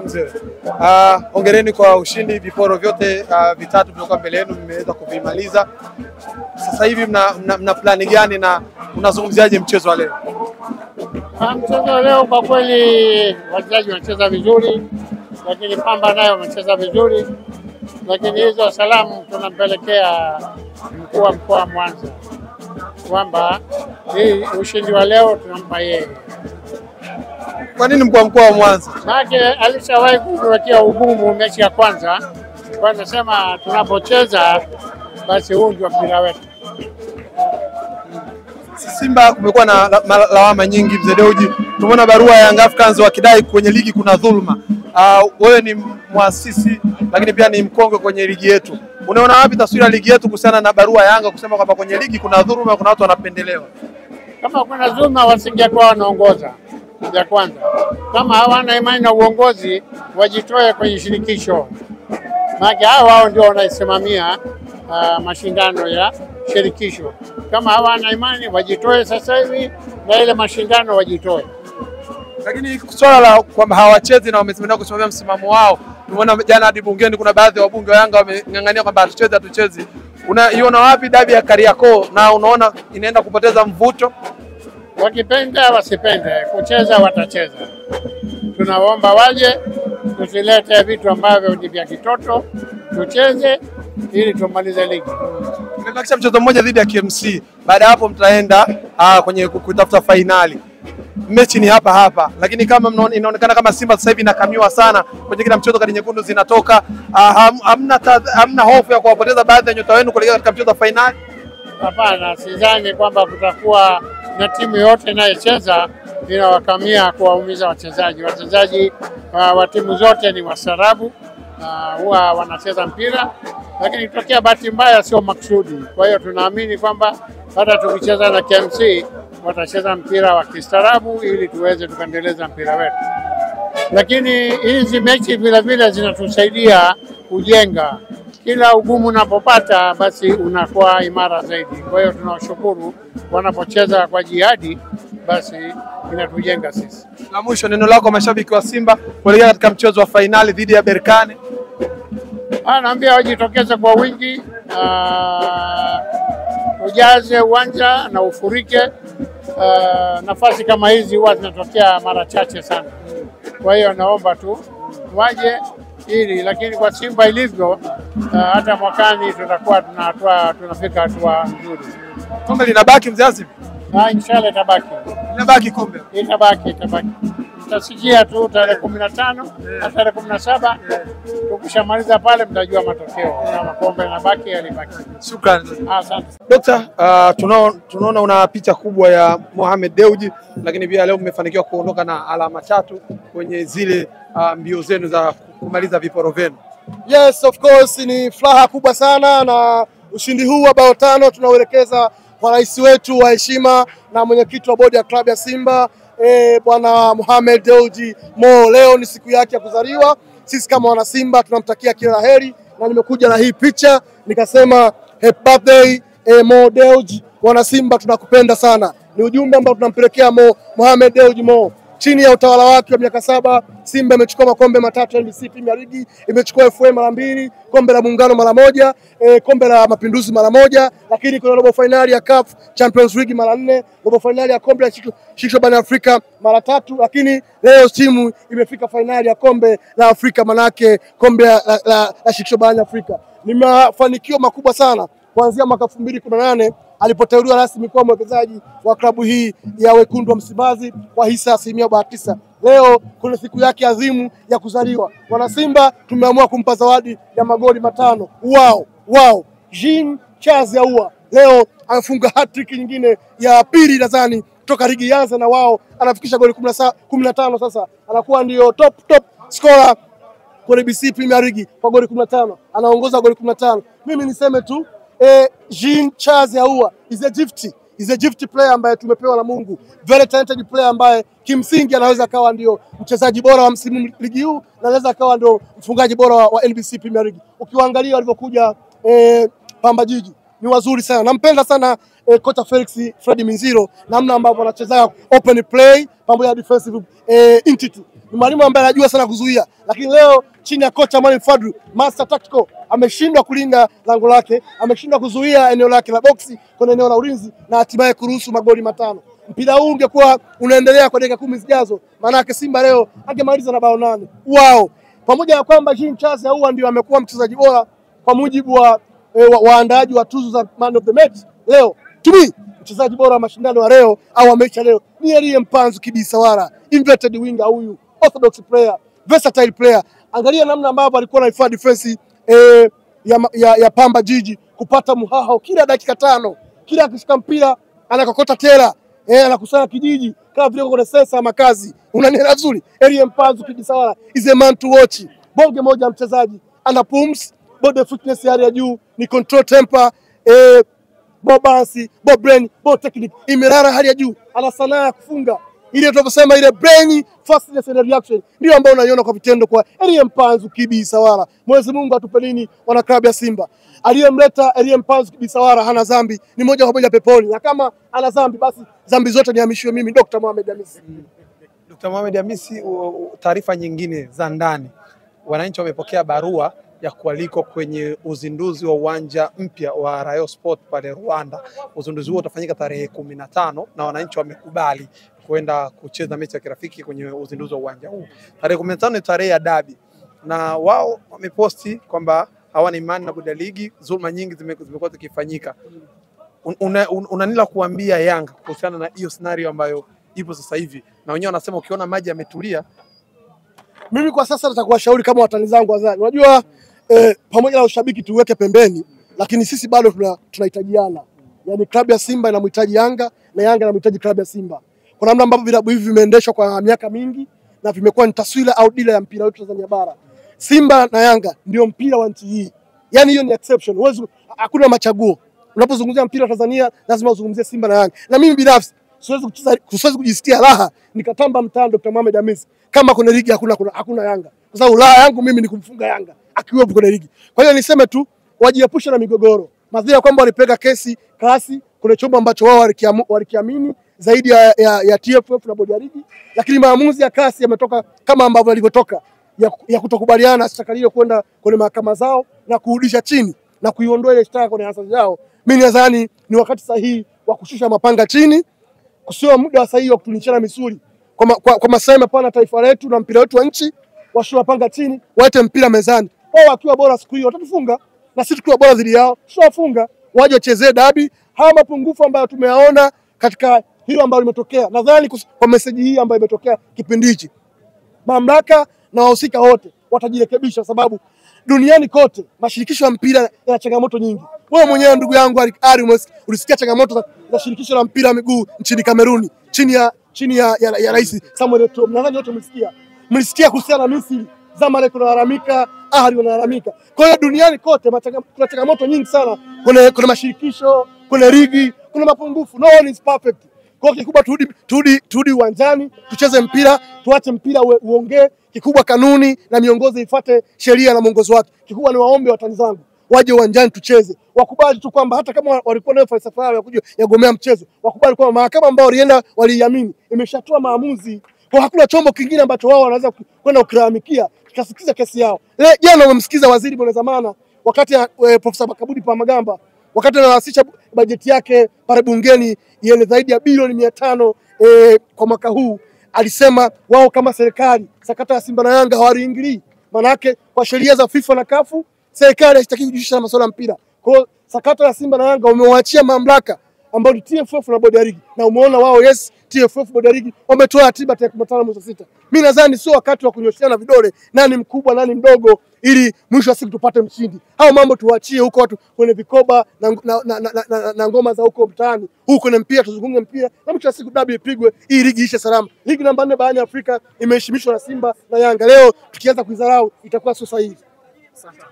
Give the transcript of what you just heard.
mzee. Hongereni kwa ushindi, viporo vyote vitatu vilikuwa mbele yenu mmeweza kuvimaliza. Sasa hivi mna plani gani na unazungumziaje mchezo wa leo? Mchezo wa leo kwa kweli wachezaji wanacheza vizuri, lakini Pamba nayo wamecheza vizuri. Lakini hizo salamu tunampelekea mkuu wa mkoa wa Mwanza kwamba hii ushindi wa leo tunampa yeye. Kwa nini mkuu wa mkoa wa Mwanza? Maana alishawahi kutuwekea ugumu mechi ya kwanza. Kwa nasema tunapocheza basi huu ndio mpira wetu. Simba kumekuwa na lawama nyingi mzee Dewji. Tumeona barua ya Young Africans wakidai kwenye ligi kuna dhuluma. Wewe ni muasisi lakini pia ni mkongwe kwenye ligi yetu. Unaona wapi taswira ya ligi yetu kuhusiana na barua ya Yanga kusema kwamba kwenye ligi kuna dhuluma, kuna watu wanapendelewa? Kama kuna dhuluma wasingekuwa wanaongoza. Ya kwanza, kama hawana imani na uongozi wajitoe kwenye shirikisho. Maana hao ndio wanaisimamia mashindano ya shirikisho. Kama hawana imani wajitoe sasa hivi na ile mashindano wajitoe. Lakini swala la kwamba hawachezi na wamesimamia kusimamia msimamo wao. Tumeona jana hadi bungeni kuna baadhi ya wabunge wa Yanga wameng'ang'ania kwamba hatuchezi. Unaiona wapi dabi ya Kariakoo na unaona inaenda kupoteza mvuto? Wakipenda wasipende kucheza watacheza. Tunaomba waje, tusilete vitu ambavyo ni vya kitoto, tucheze ili tumalize ligi. Tumebakisha mchezo mmoja dhidi ya KMC. Baada ya hapo mtaenda kwenye kutafuta fainali. Mechi ni hapa, lakini kama inaonekana kama Simba sasa hivi inakamiwa sana kwenye kila mchezo, kadi nyekundu zinatoka. Hamna hofu ya kuwapoteza baadhi ya nyota wenu kuelekea katika mchezo wa fainali? Hapana, sidhani kwamba kutakuwa na timu yote inayocheza inawakamia kuwaumiza wachezaji. Wachezaji wa timu zote ni wasarabu, huwa wanacheza mpira, lakini kutokea bahati mbaya sio maksudi. Kwa hiyo tunaamini kwamba hata tukicheza na KMC watacheza mpira wa kistaarabu ili tuweze tukaendeleza mpira wetu. Lakini hizi mechi vile vile zinatusaidia kujenga. Kila ugumu unapopata basi unakuwa imara zaidi. Kwa hiyo tunawashukuru wanapocheza kwa jihadi, basi inatujenga sisi. Na mwisho, neno lako mashabiki wa Simba kuelekea katika mchezo wa fainali dhidi ya Berkane? Naambia wajitokeze kwa wingi, ujaze uwanja na ufurike. Nafasi kama hizi huwa zinatokea mara chache sana. Kwa hiyo naomba tu waje ili, lakini kwa Simba ilivyo hata mwakani tutakuwa tunafika hatua nzuri. Kombe linabaki mzee Azim? Inshallah itabaki. Linabaki kombe? Itabaki. Tutasikia tu tarehe 15 na tarehe 17. Tukishamaliza pale mtajua matokeo kama kombe linabaki halibaki. Shukrani. Asante. Dokta, tunaona una picha kubwa ya Mohamed Dewji, lakini pia leo mmefanikiwa kuondoka na alama 3 kwenye zile mbio zenu za kumaliza viporo vyenu. Yes, of course, ni furaha kubwa sana, na ushindi huu wa bao 5 tunauelekeza kwa rais wetu wa heshima na mwenyekiti wa bodi ya klabu ya Simba, bwana Mohamed Dewji Mo. Leo ni siku yake ya kuzaliwa. Sisi kama wana Simba tunamtakia kila laheri, na nimekuja na hii picha nikasema happy birthday Mo Dewji. Wana Simba tunakupenda sana. Ni ujumbe ambao tunampelekea Mohamed Dewji Mo. Chini ya utawala wake wa miaka 7, Simba imechukua makombe 3 NBC Premier League, imechukua FA mara 2, kombe la muungano mara 1, kombe la mapinduzi mara 1, lakini kuna robo finali ya CAF Champions League mara 4, robo finali ya kombe la shirikisho barani Afrika mara 3, lakini leo timu imefika finali ya kombe la Afrika, manake kombe la shirikisho barani Afrika. Ni mafanikio makubwa sana kuanzia mwaka 2018 alipoteuliwa rasmi kuwa mwekezaji wa klabu hii ya Wekundu wa Msimbazi kwa hisa 9%. Leo kuna siku yake adhimu ya kuzaliwa. Wana Simba tumeamua kumpa zawadi ya magoli 5. Wow. Jean Charles Ahoua leo amefunga hat-trick nyingine ya pili nadhani toka ligi ianze, na wao anafikisha goli 15 sasa. Anakuwa ndio top scorer kwa NBC Premier League kwa goli 15. Anaongoza goli 15. Mimi niseme tu Jean Charles Ahoua is a gift player ambaye tumepewa na Mungu. Very talented player ambaye kimsingi anaweza akawa ndio mchezaji bora wa msimu ligi huu, na anaweza akawa ndio mfungaji bora wa NBC Premier League. Ukiwaangalia walivyokuja Pamba Jiji ni wazuri sana. Nampenda sana kocha Fred Minziro, namna ambavyo anacheza open play pamoja na defensive entity. ni mwalimu ambaye anajua sana kuzuia, lakini leo chini ya kocha Mwalimu Fadlu, master tactical, ameshindwa kulinda lango lake, ameshindwa kuzuia eneo lake la boksi kwenye eneo la ulinzi na hatimaye kuruhusu magoli matano. Mpira huu ungekuwa unaendelea kwa dakika 10 zijazo, maana yake Simba leo angemaliza na bao 8. Wao pamoja na kwamba Jean Charles Ahoua ndio amekuwa mchezaji bora kwa mujibu wa waandaaji wa tuzo za man of the match leo, to me mchezaji bora wa mashindano ya leo au mechi ya leo ni Elie Mpanzu Kibisawala, inverted winger huyu, orthodox player, versatile player. Angalia namna ambavyo alikuwa anaifanya defense ya Pamba Jiji kupata muhao kila dakika 5, kila akishika mpira anakokota tela, anakusanya kijiji kama vile kwa sasa makazi. Unanielewa vizuri? Elie Mpanzu Kibisawala is a man to watch. Bonge moja mchezaji, ana pumps, body fitness hali ya juu, ni control temper, ball balance, ball brain, ball technique imerara hali ya juu, ana sanaa ya kufunga. Ile tunaposema ile brain fastness and reaction ndio ambayo unaiona kwa vitendo kwa Elie Mpanzu Kibisawala. Mwenyezi Mungu atupe nini wana klabu ya Simba. Aliyemleta Elie Mpanzu Kibisawala hana dhambi, ni moja kwa moja peponi. Na kama ana dhambi basi dhambi zote nihamishiwe mimi Dr. Mohamed Hamisi. Dr. Mohamed Hamisi, taarifa nyingine za ndani. Wananchi wamepokea barua ya kualikwa kwenye uzinduzi wa uwanja mpya wa Rayon Sport pale Rwanda. Uzinduzi huo utafanyika tarehe 15 na wananchi wamekubali kwenda kucheza mechi ya kirafiki kwenye uzinduzi wa uwanja huu. Tarehe 15 ni tarehe ya dabi. Na wao wameposti kwamba hawana imani na bodi ya ligi, zulma nyingi zimekuwa zikifanyika. Unanila kuambia Yanga kuhusiana na hiyo scenario ambayo ipo sasa hivi? Na wenyewe wanasema ukiona maji yametulia. Mimi kwa sasa nitakuwa shauri kama watani zangu wazani. Unajua pamoja na ushabiki tuweke pembeni, lakini sisi bado tunahitajiana. Yaani klabu ya Simba inamhitaji Yanga na Yanga inamhitaji klabu ya Simba. Kwa namna ambavyo vilabu hivi vimeendeshwa kwa miaka mingi na vimekuwa ni taswira au dira ya mpira wetu Tanzania bara. Simba na Yanga ndio mpira wa nchi hii. Yaani hiyo ni exception. Hakuna machaguo. Unapozungumzia mpira wa Tanzania lazima uzungumzie Simba na Yanga. Na mimi binafsi siwezi kujisikia raha nikatamba mtando Dr. Mohamed Hamisi kama kuna ligi hakuna Yanga. Kwa sababu raha yangu mimi ni kumfunga Yanga akiwepo kwenye ligi. Kwa hiyo niseme tu wajiepushe na migogoro. Madhira kwamba walipeka kesi kasi kwenye chombo ambacho wao walikiamini zaidi ya TFF na bodi ya ligi, lakini maamuzi ya kasi yametoka kama ambavyo yalivyotoka ya kutokubaliana stakali kwenda kwenye mahakama zao na kurudisha chini na kuiondoa ile shtaka kwenye asasi zao. Mimi nadhani ni wakati sahihi wa kushusha mapanga chini, kusio muda sahihi wa kutunishana misuli kwa maslahi mapana taifa letu na mpira wetu wa nchi. Washushe mapanga chini, waete mpira mezani. Wao wakiwa bora siku hiyo watatufunga, na sisi tukiwa bora dhidi yao tutawafunga. Waje wachezee dabi. Haya mapungufu ambayo tumeyaona katika hilo ambalo limetokea, nadhani kwa message hii ambayo imetokea kipindi hichi, mamlaka na wahusika wote watajirekebisha, sababu duniani kote mashirikisho ya mpira yana changamoto nyingi. Wewe mwenyewe ndugu yangu Ali ulisikia changamoto za shirikisho la mpira miguu nchini Kameruni chini ya Rais Samuel Eto'o. Nadhani wote mlisikia kuhusiana na Misri, Zamalek wanalalamika, Ahli wanalalamika. Kwa hiyo duniani kote kuna changamoto nyingi sana kwenye mashirikisho, kwenye ligi, kuna mapungufu. No one is perfect. Kwa hiyo kikubwa turudi uwanjani, tucheze mpira, tuache mpira uongee. Kikubwa kanuni na miongozo ifuate sheria na mwongozo wake. Kikubwa ni waombe watani zangu waje uwanjani tucheze. Wakubali tu kwamba hata kama walikuwa na falsafa yao ya kuja yagomea mchezo, wakubali kwamba mahakama ambao waliamini imeshatoa maamuzi. Kwa hakuna chombo kingine ambacho wao wanaweza kwenda kulalamikia kikasikiza kesi yao. Jana umemsikiza waziri bwana zamana wakati Profesa Makabudi Palamagamba wakati anawasilisha bajeti yake pale bungeni yenye zaidi ya bilioni 500 kwa mwaka huu, alisema wao kama serikali sakata ya Simba na Yanga hawaliingilii. Maana yake kwa sheria za FIFA na CAF serikali haitaki kujihusisha na masuala ya mpira. Kwa hiyo sakata ya Simba na Yanga wamewaachia mamlaka ambao ni TFF na bodi ya ligi. Na umeona wao TFF bodi ya ligi wametoa ratiba tarehe 15 mwezi wa 6. Mimi nadhani sio wakati wa kunyoshana vidole nani mkubwa nani mdogo ili mwisho wa siku tupate mshindi. Hao mambo tuachie huko watu kwenye vikoba na ngoma za huko mtaani. Huko kwenye mpira tuzungumze mpira na mwisho wa siku dabi ipigwe ili ligi ishe salama. Ligi namba 4 barani Afrika imeheshimishwa na Simba na Yanga. Leo tukianza kuidharau itakuwa sio sahihi. Asante.